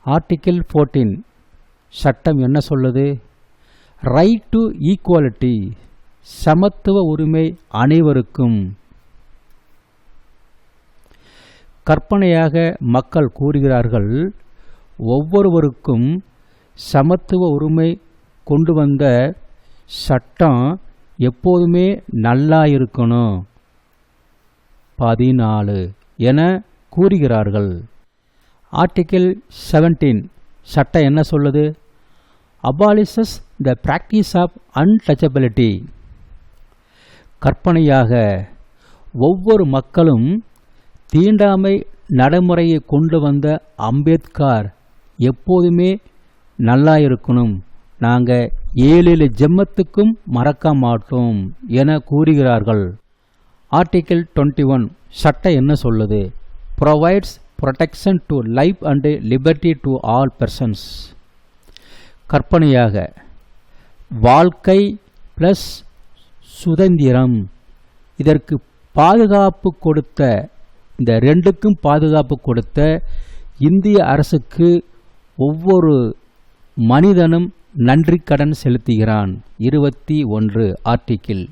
Article 14 சட்டம் என்ன சொல்லுது? ரைட் டு ஈக்குவாலிட்டி, சமத்துவ உரிமை அனைவருக்கும். கற்பனையாக மக்கள் கூறுகிறார்கள், ஒவ்வொருவருக்கும் சமத்துவ உரிமை கொண்டு வந்த சட்டம் எப்போதுமே நல்லா இருக்கணும் 14 என கூறுகிறார்கள். ஆர்டிக்கிள் 17 சட்டம் என்ன சொல்லுது? அபாலிஷஸ் த பிராக்டிஸ் ஆஃப் அன்டச்சபிலிட்டி. கற்பனையாக ஒவ்வொரு மக்களும் தீண்டாமை நடைமுறையை கொண்டு வந்த அம்பேத்கர் எப்போதுமே நல்லா இருக்கணும், நாங்கள் 7 ஜென்மத்துக்கும் மறக்க மாட்டோம் என கூறுகிறார்கள். ஆர்டிக்கிள் 21 சட்டம் என்ன சொல்லுது? Provides protection to life and liberty to all persons. கற்பனையாக வாழ்க்கை ப்ளஸ் சுதந்திரம், இதற்கு பாதுகாப்பு கொடுத்த, இந்த ரெண்டுக்கும் பாதுகாப்பு கொடுத்த இந்திய அரசுக்கு ஒவ்வொரு மனிதனும் நன்றி கடன் செலுத்துகிறான். 21 ஆர்டிக்கிள்.